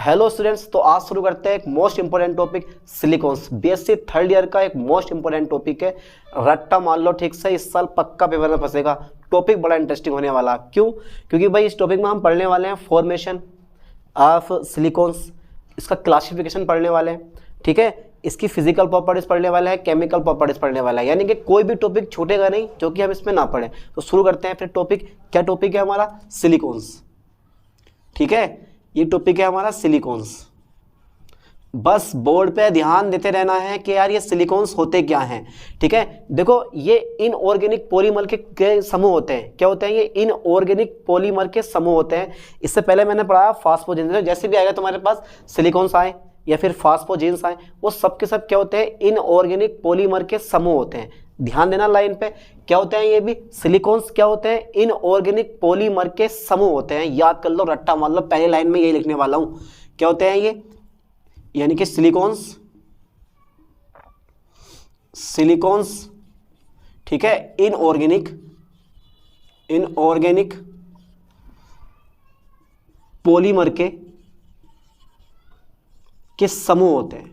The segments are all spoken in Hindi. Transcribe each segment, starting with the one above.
हेलो स्टूडेंट्स, तो आज शुरू करते हैं एक most important topic silicones. BSc third year का एक मोस्ट इंपोर्टेंट टॉपिक है। रट्टा मान लो ठीक से, इस साल पक्का पेपर में फंसेगा। टॉपिक बड़ा इंटरेस्टिंग होने वाला। क्यों? क्योंकि भाई इस टॉपिक में हम पढ़ने वाले हैं फॉर्मेशन ऑफ सिलिकॉन्स, इसका क्लासिफिकेशन पढ़ने वाले हैं, ठीक है। इसकी फिजिकल प्रॉपर्टीज पढ़ने वाला है, केमिकल प्रॉपर्टीज पढ़ने वाला है, यानी कि कोई भी टॉपिक छूटेगा नहीं जो कि हम इसमें ना पढ़ें। तो शुरू करते हैं फिर टॉपिक। क्या टॉपिक है हमारा? सिलिकॉन्स, ठीक है। ये टॉपिक है हमारा सिलिकॉन्स। बस बोर्ड पे ध्यान देते रहना है कि यार ये सिलिकॉन्स होते क्या हैं, ठीक है। देखो ये इनऑर्गेनिक पॉलीमर के समूह होते हैं। क्या होते हैं ये? इनऑर्गेनिक पॉलीमर के समूह होते हैं। इससे पहले मैंने पढ़ा फास्फोजेंस। जैसे भी आएगा तुम्हारे पास सिलिकॉन्स आए या फिर फास्फोजेंस आए, वो सब के सब क्या होते हैं? इनऑर्गेनिक पॉलीमर के समूह होते हैं। ध्यान देना लाइन पे। क्या होते हैं ये भी? सिलिकॉन्स क्या होते हैं? इनऑर्गेनिक पॉलीमर के समूह होते हैं। याद कर लो, रट्टा मान लो, पहली लाइन में यही लिखने वाला हूं। क्या होते हैं ये? यानी कि सिलिकॉन्स, ठीक है, इनऑर्गेनिक पॉलीमर के समूह होते हैं,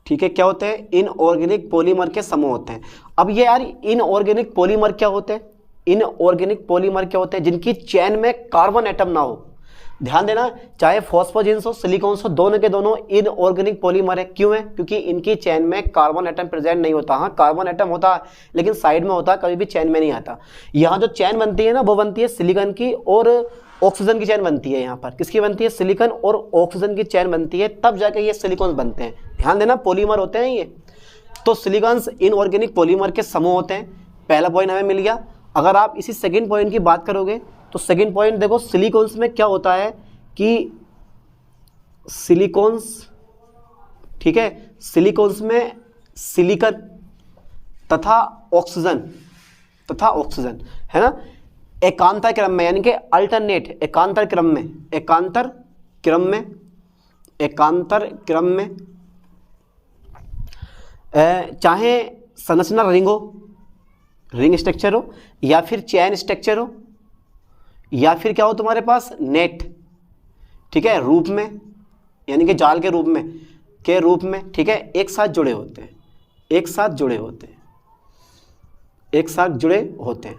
ठीक है। क्या होते हैं? इनऑर्गेनिक पॉलीमर के समूह होते हैं। अब ये यार इनऑर्गेनिक पॉलीमर क्या होते हैं? इनऑर्गेनिक पॉलीमर क्या होते हैं? जिनकी चेन में कार्बन एटम ना हो। ध्यान देना, चाहे फॉस्फोजेंस हो, सिलिकॉन्स हो, दोनों के दोनों इनऑर्गेनिक पॉलीमर है। क्यों है? क्योंकि इनकी चेन में कार्बन एटम प्रेजेंट नहीं होता। हाँ, कार्बन एटम होता है लेकिन साइड में होता है, कभी भी चेन में नहीं आता। यहाँ जो चेन बनती है ना, वो बनती है सिलिकॉन की और ऑक्सीजन की चेन बनती है। यहाँ पर किसकी बनती है? सिलिकॉन और ऑक्सीजन की चेन बनती है, तब जाके ये सिलिकॉन्स बनते हैं। ध्यान देना, पॉलीमर होते हैं ये। तो सिलिकॉन्स इनऑर्गेनिक पॉलीमर के समूह होते हैं। पहला पॉइंट हमें मिल गया। अगर आप इसी सेकंड पॉइंट की बात करोगे तो सेकंड पॉइंट देखो, सिलिकॉन्स में क्या होता है कि सिलिकॉन्स, ठीक है, सिलिकॉन्स में सिलिकॉन तथा ऑक्सीजन है ना, एकांतर क्रम में, यानी कि अल्टरनेट, एकांतर क्रम में चाहे संरचना रिंग स्ट्रक्चर हो या फिर चैन स्ट्रक्चर हो या फिर क्या हो तुम्हारे पास, नेट, ठीक है, रूप में, यानी कि जाल के रूप में, ठीक है, एक साथ जुड़े होते हैं।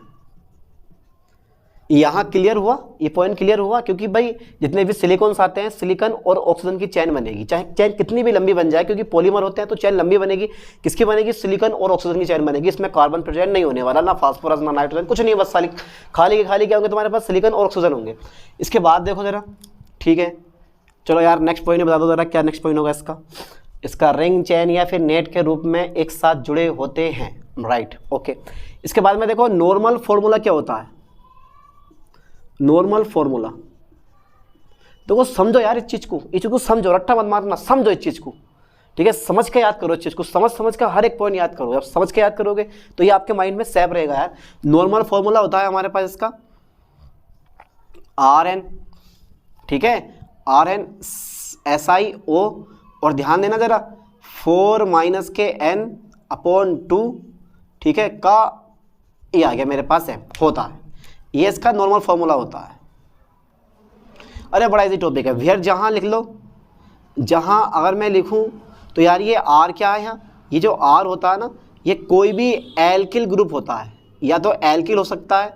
यहाँ क्लियर हुआ? ये पॉइंट क्लियर हुआ? क्योंकि भाई जितने भी सिलिकॉन्स आते हैं, सिलिकॉन और ऑक्सीजन की चेन बनेगी, चाहे चेन कितनी भी लंबी बन जाए, क्योंकि पॉलीमर होते हैं तो चेन लंबी बनेगी। किसकी बनेगी? सिलिकॉन और ऑक्सीजन की चेन बनेगी। इसमें कार्बन प्रेजेंट नहीं होने वाला, ना फास्फोरस ना नाइट्रोजन, कुछ नहीं, बस खाली क्या होंगे तुम्हारे पास? सिलिकॉन और ऑक्सीजन होंगे। इसके बाद देखो जरा, ठीक है, चलो यार नेक्स्ट पॉइंट बता दो जरा, क्या नेक्स्ट पॉइंट होगा इसका? रिंग, चेन या फिर नेट के रूप में एक साथ जुड़े होते हैं, राइट, ओके। इसके बाद में देखो, नॉर्मल फॉर्मूला क्या होता है? नॉर्मल फॉर्मूला देखो, समझो यार इस चीज को समझो, रट्टा मत मारना, समझो इस चीज को, ठीक है। समझ के याद करो इस चीज को, समझ का हर एक पॉइंट याद करो। जब समझ के याद करोगे तो ये आपके माइंड में सेव रहेगा यार। नॉर्मल फॉर्मूला होता है हमारे पास इसका Rn, ठीक है, RnSiO, और ध्यान देना जरा 4 - के N/2, ठीक है, का ये आ गया मेरे पास है, होता है। ये इसका नॉर्मल फॉर्मूला होता है। अरे बड़ा इजी टॉपिक है भैया, जहाँ लिख लो, जहाँ अगर मैं लिखूँ तो यार ये R क्या है यहाँ? ये जो R होता है ना, ये कोई भी एल्किल ग्रुप होता है, या तो एल्किल हो सकता है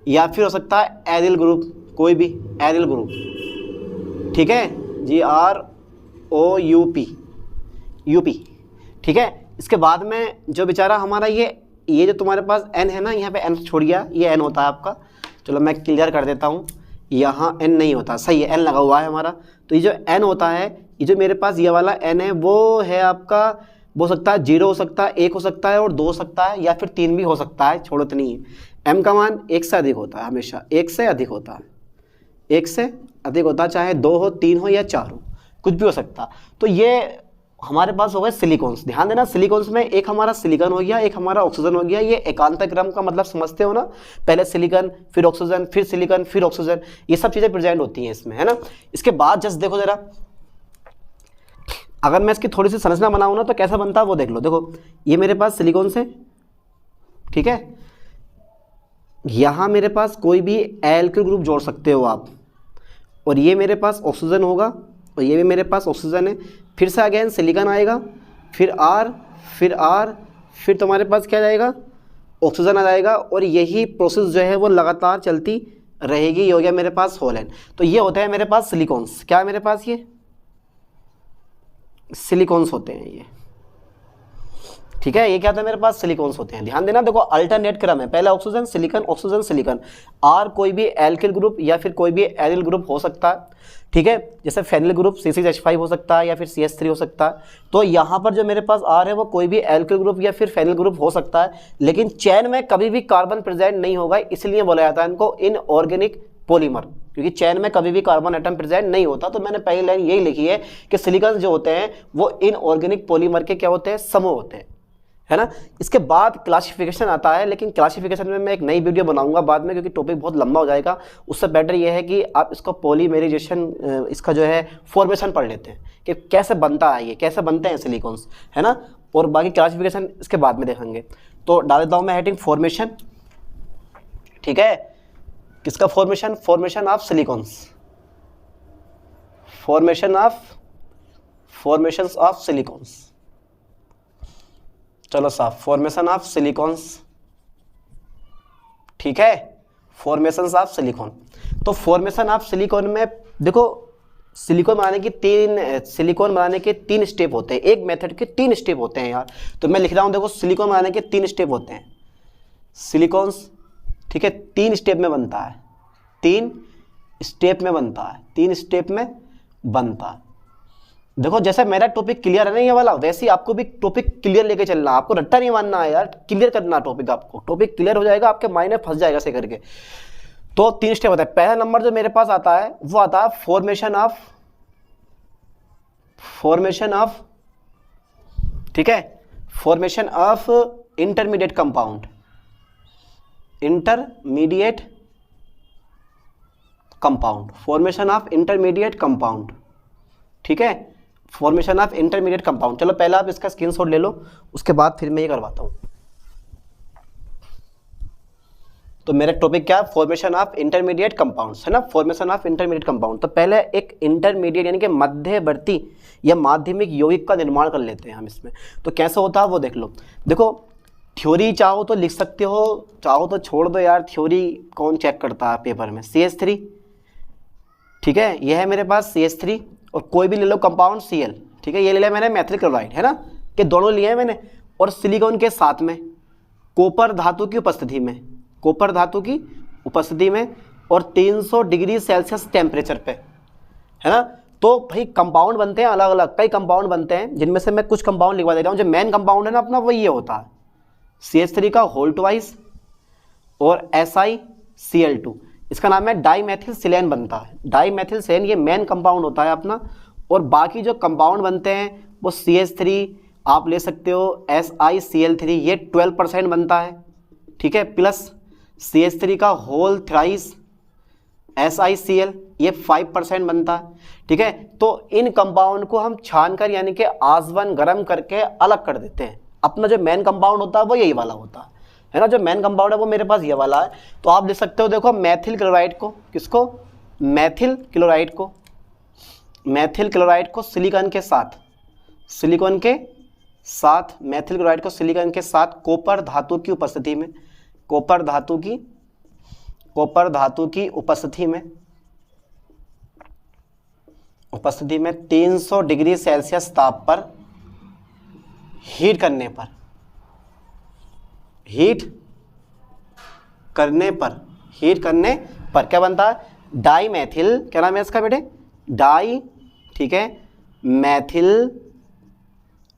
या फिर हो सकता है एरिल ग्रुप, कोई भी एरिल ग्रुप, ठीक है, GROUP, ठीक है। इसके बाद में जो बेचारा हमारा ये जो तुम्हारे पास N है ना, यहाँ पे N छोड़ गया, ये N होता है आपका। चलो मैं क्लियर कर देता हूँ, यहाँ N नहीं होता, सही है, N लगा हुआ है हमारा। तो ये जो N होता है, ये जो मेरे पास ये वाला N है, वो है आपका, वो हो सकता है 0 हो सकता है, 1 हो सकता है और 2 हो सकता है, या फिर 3 भी हो सकता है, छोड़ो तो नहीं है। M का मान 1 से अधिक होता है, हमेशा 1 से अधिक होता है, 1 से अधिक होता है, चाहे 2 हो, 3 हो या 4 हो, कुछ भी हो सकता। तो ये हमारे पास हो गए सिलिकॉन्स। ध्यान देना, सिलिकॉन्स में एक हमारा सिलिकॉन हो गया, एक हमारा ऑक्सीजन हो गया। ये एकांतर क्रम का मतलब समझते हो ना, पहले सिलिकॉन, फिर ऑक्सीजन, फिर सिलिकॉन, फिर ऑक्सीजन, ये सब चीजें प्रेजेंट होती हैं इसमें, है ना। इसके बाद जस्ट देखो जरा, अगर मैं इसकी थोड़ी सी संरचना बनाऊँ ना तो कैसा बनता है वो देख लो। देखो ये मेरे पास सिलिकॉन से, ठीक है, यहाँ मेरे पास कोई भी एल्किल ग्रुप जोड़ सकते हो आप, और ये मेरे पास ऑक्सीजन होगा और ये भी मेरे पास ऑक्सीजन है। फिर से अगेन सिलिकॉन आएगा, फिर R, फिर तुम्हारे पास क्या जाएगा, ऑक्सीजन आ जाएगा, और यही प्रोसेस जो है वो लगातार चलती रहेगी। ये हो गया मेरे पास होल। तो ये होता है मेरे पास सिलिकॉन्स। क्या है मेरे पास, ये सिलिकॉन्स होते हैं ये, ठीक है। ये क्या था मेरे पास, सिलिकॉन्स होते हैं। ध्यान देना, देखो अल्टरनेट क्रम है, पहले oxygen silicon oxygen silicon. R कोई भी एल्किल ग्रुप या फिर कोई भी एरिल ग्रुप हो सकता है, ठीक है। जैसे फेनिल ग्रुप C6H5 हो सकता है या फिर CH3 हो सकता है। तो यहाँ पर जो मेरे पास आर है वो कोई भी एल्किल ग्रुप या फिर फेनिल ग्रुप हो सकता है, लेकिन चेन में कभी भी कार्बन प्रेजेंट नहीं होगा, इसलिए बोला जाता है इनको इनऑर्गेनिक पॉलीमर, क्योंकि चेन में कभी भी कार्बन एटम प्रेजेंट नहीं होता। तो मैंने पहली लाइन यही लिखी है कि सिलिकॉन जो होते हैं वो इनऑर्गेनिक पॉलीमर के क्या होते हैं, समूह होते हैं, है ना। इसके बाद क्लासिफिकेशन आता है, लेकिन क्लासिफिकेशन में मैं एक नई वीडियो बनाऊंगा बाद में, क्योंकि टॉपिक बहुत लंबा हो जाएगा। उससे बेटर ये है कि आप इसको पॉलीमेराइजेशन, इसका जो है फॉर्मेशन पढ़ लेते हैं कि कैसे बनता है, ये कैसे बनते हैं सिलिकॉन्स, है ना। और बाकी क्लासिफिकेशन इसके बाद में देखेंगे। तो डाल देता हूँ मैं हेडिंग फॉर्मेशन, ठीक है। किसका formation, formation of silicones, formation of silicones. चलो साहब, फॉर्मेशन ऑफ सिलिकॉन्स, ठीक है, फॉर्मेशन ऑफ सिलिकॉन। तो फॉर्मेशन ऑफ सिलिकॉन में देखो, सिलिकॉन बनाने के 3 स्टेप होते हैं, एक मेथड के 3 स्टेप होते हैं यार। तो मैं लिख रहा हूं, देखो सिलिकॉन बनाने के 3 स्टेप होते हैं, सिलिकॉन्स, ठीक है, 3 स्टेप में बनता है, 3 स्टेप में बनता है, 3 स्टेप में बनता है। देखो जैसे मेरा टॉपिक क्लियर है ना ये वाला, वैसे ही आपको भी टॉपिक क्लियर लेके चलना, आपको रट्टा नहीं मानना है यार, क्लियर करना टॉपिक। आपको टॉपिक क्लियर हो जाएगा, आपके माइंड में फंस जाएगा ऐसे करके। तो 3 स्टेप होता है। पहला नंबर जो मेरे पास आता है वो आता है फॉर्मेशन ऑफ, ठीक है, formation of intermediate compound, formation of intermediate compound, ठीक है, फॉर्मेशन ऑफ इंटरमीडिएट कंपाउंड। चलो पहले आप इसका स्क्रीनशॉट ले लो, उसके बाद फिर मैं ये करवाता हूँ। तो मेरा टॉपिक क्या है, फॉर्मेशन ऑफ इंटरमीडिएट कंपाउंड्स, है ना, फॉर्मेशन ऑफ इंटरमीडिएट कंपाउंड। तो पहले एक इंटरमीडिएट यानी कि मध्यवर्ती या माध्यमिक यौगिक का निर्माण कर लेते हैं हम इसमें। तो कैसे होता है वो देख लो। देखो थ्योरी चाहो तो लिख सकते हो, चाहो तो छोड़ दो यार, थ्योरी कौन चेक करता है पेपर में। CH3, ठीक है, यह है मेरे पास CH3, और कोई भी ले लो कंपाउंड Cl, ठीक है, ये ले लिया मैंने मेथिल क्लोराइड, है ना, कि दोनों लिए हैं मैंने। और सिलिकॉन के साथ में कॉपर धातु की उपस्थिति में, और 300 डिग्री सेल्सियस टेम्परेचर पे, है ना। तो भाई कंपाउंड बनते हैं अलग अलग, कई कंपाउंड बनते हैं, जिनमें से मैं कुछ कंपाउंड लिखवा दे रहा हूँ। जो मेन कंपाउंड है ना अपना, वो ये होता है CH3 का होल ट्वाइस और SiCl2, इसका नाम है डाईमेथिल सिलेन बनता है। डाईमेथिल सिलेन ये मेन कंपाउंड होता है अपना। और बाकी जो कंपाउंड बनते हैं वो CH3 आप ले सकते हो, SiCl3 ये 12% बनता है, ठीक है, प्लस CH3 का होल थ्राइस SiCl ये 5% बनता है, ठीक है। तो इन कंपाउंड को हम छानकर यानी कि आसवन गर्म करके अलग कर देते हैं। अपना जो मेन कंपाउंड होता है वो यही वाला होता है ना, जो मेन कंपाउंड है वो मेरे पास ये वाला है। तो आप देख सकते हो, देखो मेथिल क्लोराइड को, किसको, मेथिल क्लोराइड को सिलिकॉन के साथ, मेथिल क्लोराइड को सिलिकॉन के साथ कॉपर धातु की उपस्थिति में, कॉपर धातु की उपस्थिति में 300 डिग्री सेल्सियस ताप पर हीट करने पर क्या बनता है, डाईमेथिल, क्या नाम है इसका बेटे, ठीक है, मैथिल,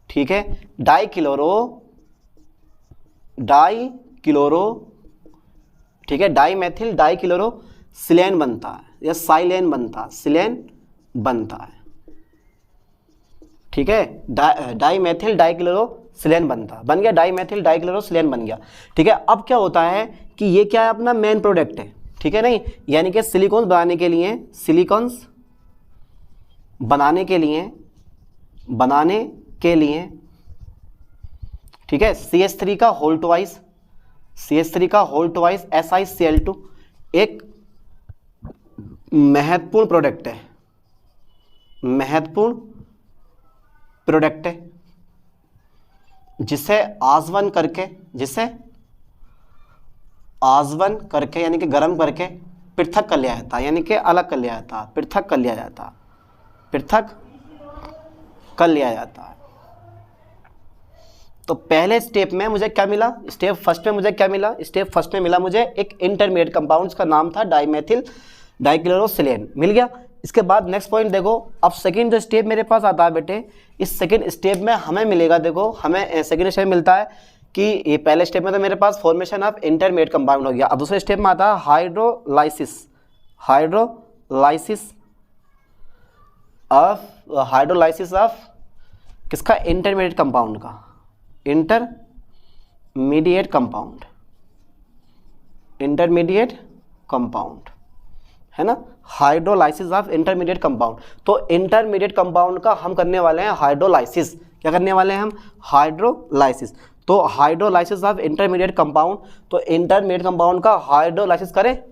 ठीक है, डाईक्लोरो, ठीक है, डाईमेथिल डाईक्लोरो सिलेन बनता है या साइलेन बनता है, ठीक है, डाईमेथिल डाईक्लोरो सिलेन बन गया, डाईमेथिल डाईक्लोरो सिलेन बन गया, ठीक है। अब क्या होता है कि ये क्या है, अपना मेन प्रोडक्ट है, ठीक है, नहीं, यानी कि सिलिकॉन्स बनाने के लिए, ठीक है, CH3 का होल ट्वाइस SiCl2 एक महत्वपूर्ण प्रोडक्ट है, महत्वपूर्ण प्रोडक्ट है जिसे आसवन करके, जिसे आसवन करके यानी कि गर्म करके पृथक कर लिया जाता, यानी कि अलग कर लिया जाता, पृथक कर लिया जाता, पृथक कर लिया जाता है। तो पहले स्टेप में मुझे क्या मिला, स्टेप फर्स्ट में मुझे क्या मिला, स्टेप फर्स्ट में मिला मुझे एक इंटरमीडिएट कंपाउंड का नाम था डाइमेथिल डाइक्लोरोसिलेन, मिल गया। इसके बाद नेक्स्ट पॉइंट देखो, अब सेकंड जो स्टेप मेरे पास आता है बेटे, इस सेकंड स्टेप में हमें मिलेगा, देखो हमें सेकंड स्टेप मिलता है कि ये पहले स्टेप में तो मेरे पास फॉर्मेशन ऑफ इंटरमीडिएट कंपाउंड हो गया। अब दूसरे स्टेप में आता है हाइड्रोलाइसिस, हाइड्रोलाइसिस ऑफ किसका, इंटरमीडिएट कंपाउंड का, इंटरमीडिएट कंपाउंड, इंटरमीडिएट कंपाउंड है ना, हाइड्रोलाइसिस ऑफ इंटरमीडिएट कंपाउंड। तो इंटरमीडिएट कंपाउंड का हम करने वाले हैं हाइड्रोलाइसिस, क्या करने वाले हैं हम, हाइड्रोलाइसिस। तो हाइड्रोलाइसिस ऑफ इंटरमीडिएट कंपाउंड, तो इंटरमीडिएट कंपाउंड का हाइड्रोलाइसिस करें,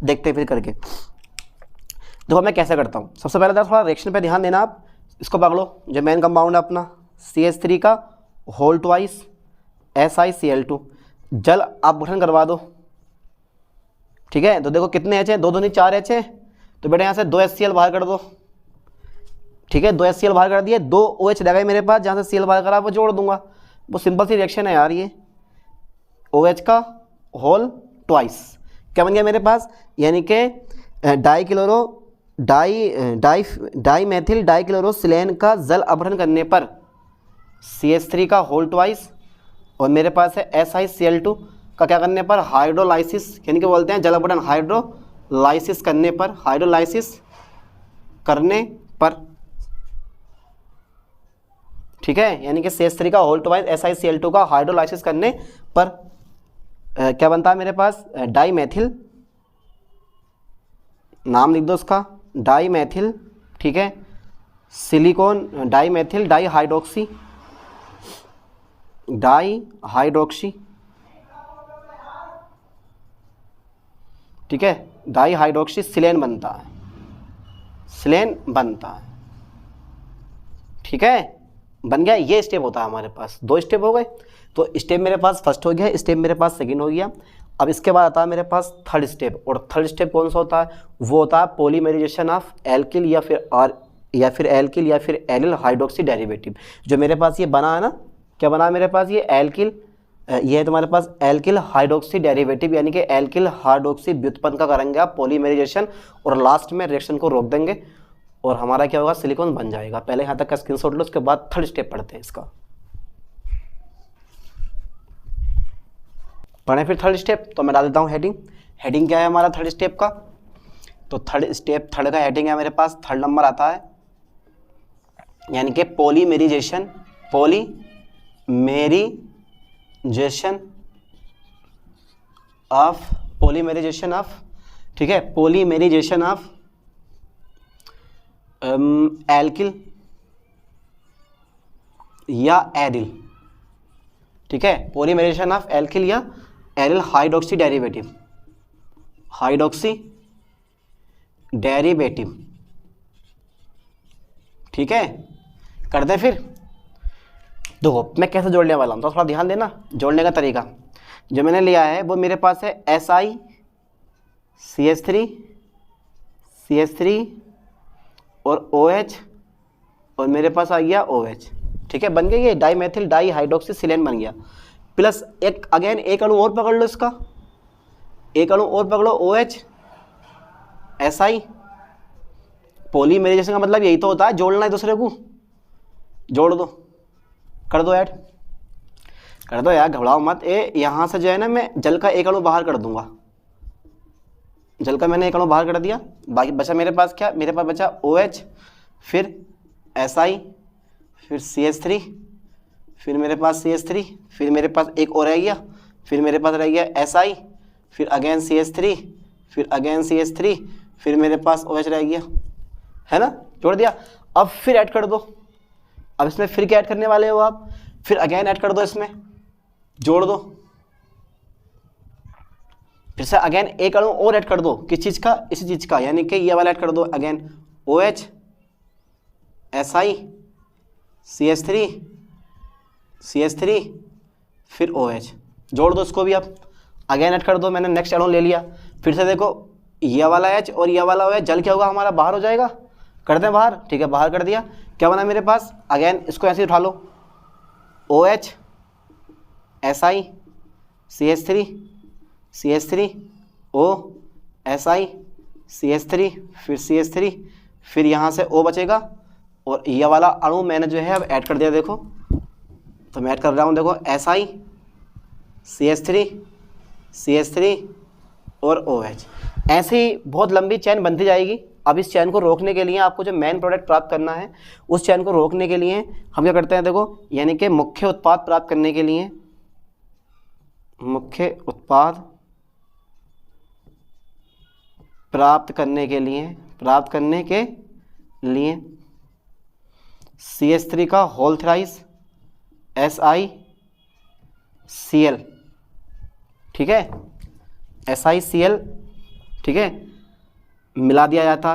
देखते हैं फिर करके। देखो मैं कैसे करता हूँ, सबसे पहले थोड़ा रिएक्शन पे ध्यान देना आप, इसको पकड़ो, जो मेन कंपाउंड है अपना CH3 का होल ट्वाइस SiCl2, जल आप गठन करवा दो, ठीक है। तो देखो कितने H हैं, 2 दूनी 4 H हैं, तो बेटा यहाँ से 2 HCl बाहर कर दो, ठीक है, 2 HCl बाहर कर दिए, 2 OH रह गए मेरे पास, जहाँ से Cl बाहर करा वो जोड़ दूंगा, वो सिंपल सी रिएक्शन है यार, ये OH का होल ट्वाइस क्या बन गया मेरे पास, यानी कि डाइमेथिल डाइक्लोरोसिलेन का जल अपहरण करने पर CH3 का होल ट्वाइस और मेरे पास है SiCl2 का क्या करने पर, हाइड्रोलाइसिस, यानी कि बोलते हैं जल अपहरण, हाइड्रोलाइसिस करने पर, हाइड्रोलाइसिस करने पर, ठीक है, यानी कि CH3 का होल ट्वाइस SiCl2 का हाइड्रोलाइसिस करने पर क्या बनता है मेरे पास, डाइमेथिल, नाम लिख दो उसका, डाइमेथिल, ठीक है, सिलिकॉन, डाइमेथिल डाइहाइड्रोक्सी, डाइहाइड्रोक्सी, ठीक है, डाइहाइड्रोक्सी सिलेन बनता है, सिलेन बनता है, ठीक है, बन गया। ये स्टेप होता है हमारे पास, 2 स्टेप हो गए। तो स्टेप मेरे पास फर्स्ट हो गया, स्टेप मेरे पास सेकंड हो गया। अब इसके बाद आता है मेरे पास थर्ड स्टेप, और थर्ड स्टेप कौन सा होता है, वो होता है पॉलीमराइजेशन ऑफ एल्किल या फिर एल्किल या फिर एलिल हाइड्रोक्सी डेरिवेटिव। जो मेरे पास ये बना है ना, क्या बना है मेरे पास, ये एल्किल, ये है तुम्हारे पास एल्किल हाइड्रोक्सी डेरिवेटिव, यानी कि एल्किल हाइड्रोक्सी व्युत्पन्न का करेंगे आप पॉलीमराइजेशन, और लास्ट में रिएक्शन को रोक देंगे और हमारा क्या होगा, सिलिकॉन बन जाएगा। पहले यहाँ तक का स्क्रीनशॉट लो, उसके बाद थर्ड स्टेप पढ़ते हैं इसका। पढ़ें फिर थर्ड स्टेप, तो मैं डाल देता हूँ हेडिंग। हेडिंग क्या है हमारा थर्ड स्टेप का, तो थर्ड स्टेप, थर्ड का हेडिंग है मेरे पास, थर्ड नंबर आता है, यानी कि पॉलीमराइजेशन, पॉलीमराइजेशन ऑफ, ठीक है, पॉलीमराइजेशन ऑफ एल्किल या एरिल, ठीक है, पॉलीमराइजेशन ऑफ एल्किल या aryl hydroxy derivative, hydroxy derivative, ठीक है, कर दे फिर। देखो मैं कैसे जोड़ने वाला हूँ, तो थोड़ा ध्यान देना, जोड़ने का तरीका जो मैंने लिया है वो मेरे पास है CH3 और OH और मेरे पास आ गया OH, ठीक है, बन गया ये डाइमेथिल डाइहाइड्रोक्सी सिलेन बन गया। प्लस एक अगेन एक अणु और पकड़ लो, इसका एक अणु और पकड़ो, OH SI। पॉलीमराइजेशन का मतलब यही तो होता है, जोड़ना एक दूसरे को, जोड़ दो, कर दो ऐड, कर दो यार, घबराओ मत। यहाँ से जो है ना मैं जल का एक अणु बाहर कर दूंगा, जल का मैंने एक अणु बाहर कर दिया, बाकी बचा मेरे पास क्या, मेरे पास बचा OH, फिर SI, फिर CH3, फिर मेरे पास CH3, फिर मेरे पास एक और रह गया, फिर मेरे पास रह गया SI, फिर अगेन CH3, फिर अगेन CH3, फिर मेरे पास OH रह गया, है ना, जोड़ दिया। अब फिर ऐड कर दो, अब इसमें फिर क्या ऐड करने वाले हो आप, फिर अगेन ऐड कर दो, इसमें जोड़ दो, फिर से अगेन एक अणु और ऐड कर दो, किस चीज़ का, इसी चीज़ का, यानी कि ये वाला ऐड कर दो अगेन OH Si CH3 फिर OH, जोड़ दो इसको भी आप, अगेन ऐड कर दो, मैंने नेक्स्ट अणु ले लिया। फिर से देखो ये वाला H और ये वाला OH, जल क्या होगा हमारा, बाहर हो जाएगा, कर दें बाहर, ठीक है बाहर कर दिया। क्या बना मेरे पास, अगेन इसको ऐसे ही उठा लो, OH Si CH3 O Si CH3 फिर CH3 फिर यहाँ से O बचेगा, और ये वाला अणु मैंने जो है अब ऐड कर दिया। देखो तो मैं ऐड कर रहा हूँ, देखो Si CH3 और OH। ऐसे ही बहुत लंबी चैन बनती जाएगी। अब इस चैन को रोकने के लिए आपको जो मेन प्रोडक्ट प्राप्त करना है, उस चैन को रोकने के लिए हम क्या करते हैं, देखो यानी कि मुख्य उत्पाद प्राप्त करने के लिए, मुख्य उत्पाद प्राप्त करने के लिए CH3 का होल थ्राइस SiCl, ठीक है SiCl, ठीक है, मिला दिया जाता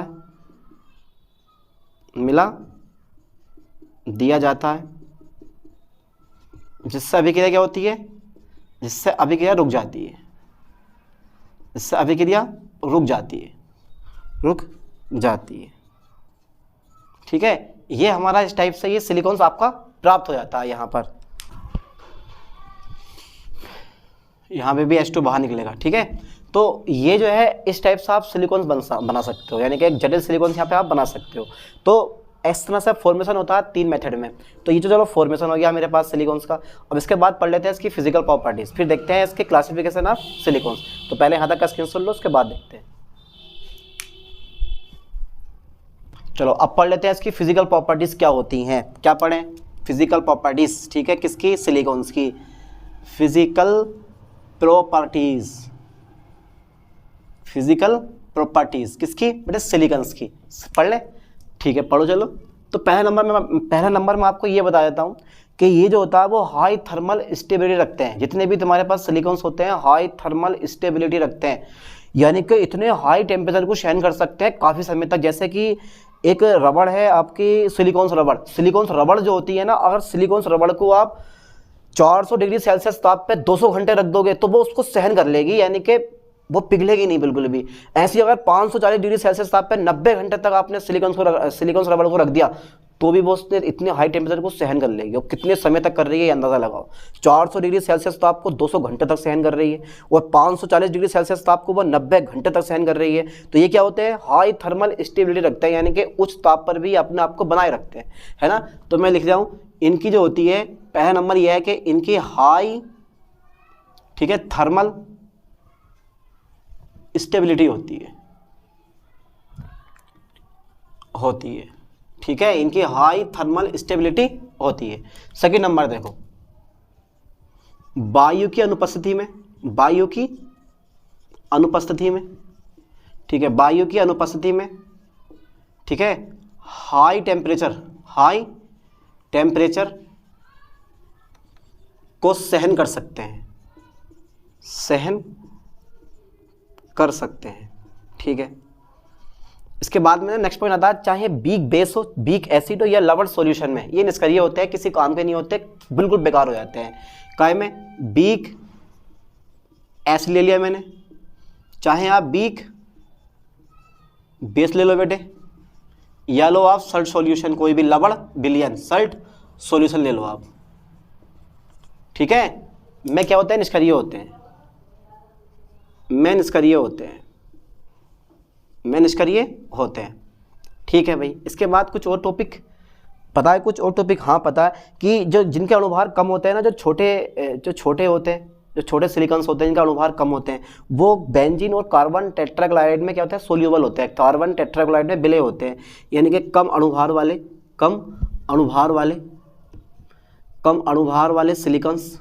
है, जिससे अभिक्रिया क्या होती है, जिससे अभिक्रिया रुक जाती है, ठीक है। ये हमारा इस टाइप से ये सिलिकॉन्स आपका प्राप्त हो जाता है। यहाँ पर यहाँ पे भी H2 बाहर निकलेगा, ठीक है। तो ये जो है इस टाइप से आप सिलिकॉन्स बना सकते हो, यानी कि एक जटिल सिलिकॉन्स यहाँ पे आप बना सकते हो। तो इस तरह से फॉर्मेशन होता है 3 मेथड में। तो ये तो चलो फॉर्मेशन हो गया मेरे पास सिलिकॉन्स का। अब इसके बाद पढ़ लेते हैं इसकी फिजिकल प्रॉपर्टीज, फिर देखते हैं इसके क्लासिफिकेशन ऑफ सिलिकॉन्स। तो पहले यहाँ तक का स्क्रीनशॉट लो, उसके बाद देखते हैं। चलो अब पढ़ लेते हैं इसकी फिजिकल प्रॉपर्टीज क्या होती हैं। क्या पढ़ें, फिजिकल प्रॉपर्टीज, ठीक है, किसकी, सिलिकॉन्स की फिजिकल प्रॉपर्टीज किसकी बेटे, सिलिकॉन्स की। पढ़ ले, ठीक है पढ़ो चलो। तो पहला नंबर में आपको ये बता देता हूँ कि ये जो होता है वो हाई थर्मल स्टेबिलिटी रखते हैं। जितने भी तुम्हारे पास सिलिकॉन्स होते हैं हाई थर्मल स्टेबिलिटी रखते हैं, यानी कि इतने हाई टेम्परेचर को सहन कर सकते हैं काफ़ी समय तक। जैसे कि एक रबड़ है आपकी सिलिकॉन्स रबड़ जो होती है ना, अगर सिलिकॉन्स रबड़ को आप 400 डिग्री सेल्सियस ताप पे 200 घंटे रख दोगे तो वो उसको सहन कर लेगी, यानी कि वो पिघलेगी नहीं बिल्कुल भी। ऐसी अगर 540 डिग्री सेल्सियस ताप पे 90 घंटे तक आपने सिलिकॉन्स रबड़ को रख दिया तो भी वो उसने इतने हाई टेम्परेचर को सहन कर लेगी। और कितने समय तक कर रही है ये अंदाज़ा लगाओ। 400 डिग्री सेल्सियस ताप को 200 घंटे तक सहन कर रही है, और 540 डिग्री सेल्सियस ताप को वो 90 घंटे तक सहन कर रही है। तो ये क्या होते हैं, हाई थर्मल स्टेबिलिटी रखते हैं, यानी कि उच्च ताप पर भी अपने आप को बनाए रखते हैं, है ना। तो मैं लिख रहा हूँ इनकी जो होती है, पहला नंबर यह है कि इनकी हाई, ठीक है, थर्मल स्टेबिलिटी होती है, ठीक है, इनकी हाई थर्मल स्टेबिलिटी होती है। सेकंड नंबर देखो, वायु की अनुपस्थिति में, ठीक है, वायु की अनुपस्थिति में, ठीक है, हाई टेम्परेचर को सहन कर सकते हैं, ठीक है। इसके बाद में नेक्स्ट पॉइंट आता है, चाहे वीक बेस हो, वीक एसिड हो या लवण सॉल्यूशन में, ये निष्क्रिय होते हैं, किसी काम के नहीं होते, बिल्कुल बेकार हो जाते हैं। काय में, वीक एसिड ले लिया मैंने, चाहे आप वीक बेस ले लो बेटे, या लो आप सल्ट सॉल्यूशन, कोई भी लवण विलयन सल्ट सॉल्यूशन ले लो आप, ठीक है। में क्या होते हैं, निष्क्रिय होते हैं, ठीक है भाई। इसके बाद कुछ और टॉपिक पता है, हाँ पता है कि जो जिनके अणुभार कम होते हैं ना, जो छोटे सिलिकॉन्स होते हैं जिनका अणुभार कम होते हैं, वो बेंजीन और कार्बन टेट्राक्लोराइड में क्या होता है, सोल्यूबल होते हैं, कार्बन टेट्राक्लोराइड में विलय होते हैं। यानी कि कम अणुभार वाले सिलिकॉन्स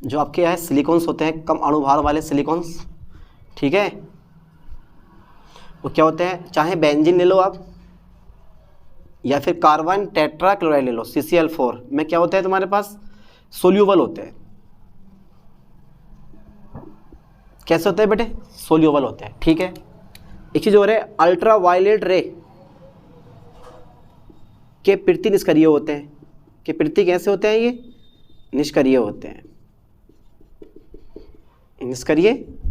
जो आपके यहाँ सिलिकॉन्स होते हैं, कम अणुभार वाले सिलिकॉन्स, ठीक है, वो क्या होते हैं, चाहे बेंजीन ले लो आप या फिर कार्बन टेट्राक्लोराइड ले लो, CCl4 में क्या होते हैं तुम्हारे पास, सोल्यूबल होते हैं, कैसे होते हैं बेटे, सोल्यूबल होते हैं। ठीक है, एक चीज और है, अल्ट्रा वायलेट रे के प्रति निष्क्रिय होते हैं। के प्रति कैसे होते हैं, ये निष्क्रिय होते हैं, निष्क्रिय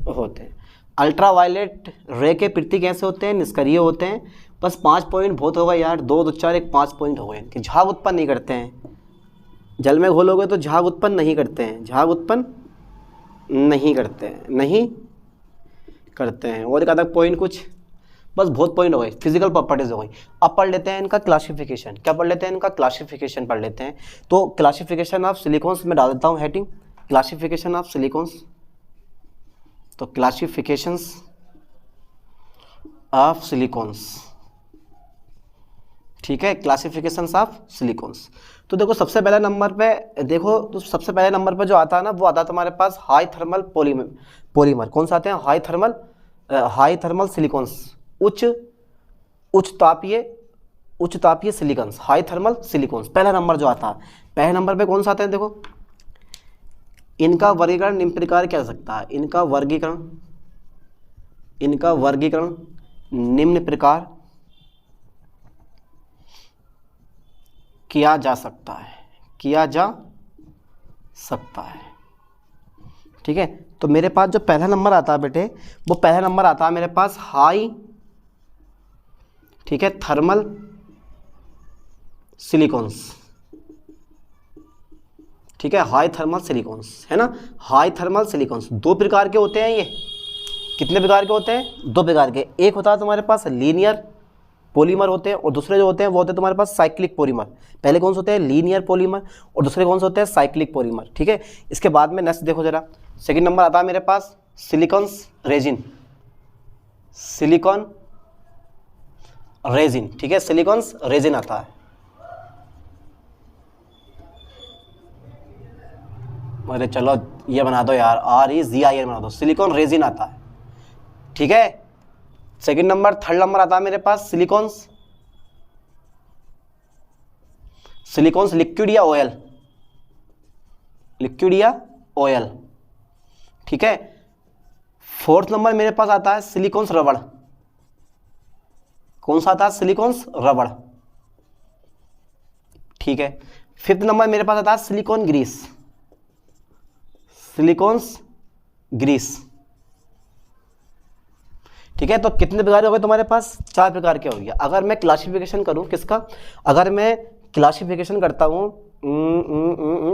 होते हैं। अल्ट्रा वायलेट रे के प्रति कैसे होते हैं, निष्क्रिय होते हैं। बस 5 पॉइंट बहुत होगा यार, 2 2 4 1 5 पॉइंट हो गए कि झाग उत्पन्न नहीं करते हैं। जल में घोलोगे तो झाग उत्पन्न नहीं करते हैं, झाग उत्पन्न नहीं करते हैं, नहीं करते हैं। और एक आधा पॉइंट कुछ, बस बहुत पॉइंट हो गए, फिजिकल प्रॉपर्टीज हो गई। अब पढ़ लेते हैं इनका क्लासिफिकेशन। क्या पढ़ लेते हैं, इनका क्लासिफिकेशन पढ़ लेते हैं। तो क्लासिफिकेशन ऑफ सिलिकॉन्स में डाल देता हूँ हेडिंग, क्लासिफिकेशन ऑफ सिलिकॉन्स। तो क्लासिफिकेशंस ऑफ सिलिकॉन्स, ठीक है, क्लासिफिकेशंस ऑफ सिलिकॉन्स। तो देखो सबसे पहले नंबर पे देखो, तो सबसे पहले नंबर पे जो आता है ना, वो आता है तुम्हारे पास हाई थर्मल पॉलीमर। कौन सा आते हैं, हाई थर्मल सिलिकॉन्स, उच्च तापीय सिलिकॉन्स, हाई थर्मल सिलिकॉन्स। पहला नंबर जो आता है, पहले नंबर पे कौन सा आते हैं, देखो इनका वर्गीकरण निम्न प्रकार किया जा सकता है। इनका वर्गीकरण निम्न प्रकार किया जा सकता है, ठीक है। तो मेरे पास जो पहला नंबर आता है बेटे, वो पहला नंबर आता है मेरे पास हाई, ठीक है, थर्मल सिलिकॉन्स, ठीक है, हाई थर्मल सिलिकॉन्स है ना। हाई थर्मल सिलिकॉन्स 2 प्रकार के होते हैं। ये कितने प्रकार के होते हैं, 2 प्रकार के। एक होता है तुम्हारे पास लीनियर पॉलीमर होते हैं, और दूसरे जो होते हैं वो होते हैं तुम्हारे पास साइक्लिक पॉलीमर। पहले कौन से होते हैं, लीनियर पॉलीमर, और दूसरे कौन से होते हैं, साइक्लिक पॉलीमर, ठीक है। इसके बाद में नेक्स्ट देखो जरा, सेकंड नंबर आता है मेरे पास सिलिकॉन्स रेजिन, सिलिकॉन रेजिन, ठीक है, सिलिकॉन्स रेजिन आता है। अरे चलो ये बना दो यार, REZIN बना दो, सिलिकॉन रेजिन आता है, ठीक है। सेकंड नंबर, थर्ड नंबर आता है मेरे पास सिलिकॉन्स लिक्विड या ऑयल, ठीक है। फोर्थ नंबर मेरे पास आता है सिलिकॉन्स रबड़। कौन सा आता है, सिलिकॉन्स रबड़, ठीक है। फिफ्थ नंबर मेरे पास आता है सिलिकॉन ग्रीस, ठीक है। तो कितने प्रकार हो गए तुम्हारे पास, 4 प्रकार के हो गया। अगर मैं क्लासिफिकेशन करूं किसका, अगर मैं क्लासिफिकेशन करता हूं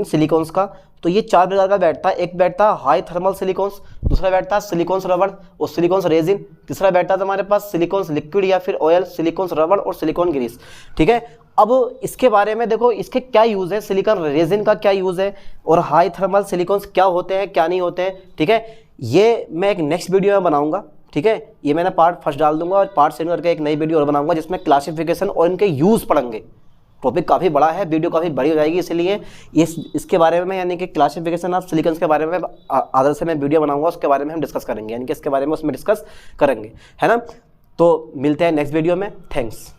सिलिकॉन्स का, तो ये 4 प्रकार का बैठता है। एक बैठता है हाई थर्मल सिलिकॉन्स, दूसरा बैठता है सिलिकॉन्स रबड़ और सिलिकॉन्स रेजिन, तीसरा बैठता है तुम्हारे पास सिलिकॉन्स लिक्विड या फिर ऑयल, सिलिकॉन्स रबड़ और सिलिकॉन ग्रीस, ठीक है। अब इसके बारे में देखो, इसके क्या यूज़ है, सिलिकॉन रेजिन का क्या यूज़ है, और हाई थर्मल सिलिकॉन्स क्या होते हैं क्या नहीं होते हैं, ठीक है। ये मैं एक नेक्स्ट वीडियो में बनाऊंगा, ठीक है। ये मैंने पार्ट फर्स्ट डाल दूंगा और पार्ट सेकंड करके एक नई वीडियो और बनाऊंगा जिसमें क्लासिफिकेशन और इनके यूज़ पढ़ेंगे। टॉपिक काफ़ी बड़ा है, वीडियो काफ़ी बड़ी हो जाएगी, इसलिए इसके बारे में यानी कि क्लासिफिकेशन ऑफ सिलिकॉन्स के बारे में आदर से मैं वीडियो बनाऊंगा, उसके बारे में हम डिस्कस करेंगे, यानी कि इसके बारे में उसमें डिस्कस करेंगे, है ना। तो मिलते हैं नेक्स्ट वीडियो में, थैंक्स।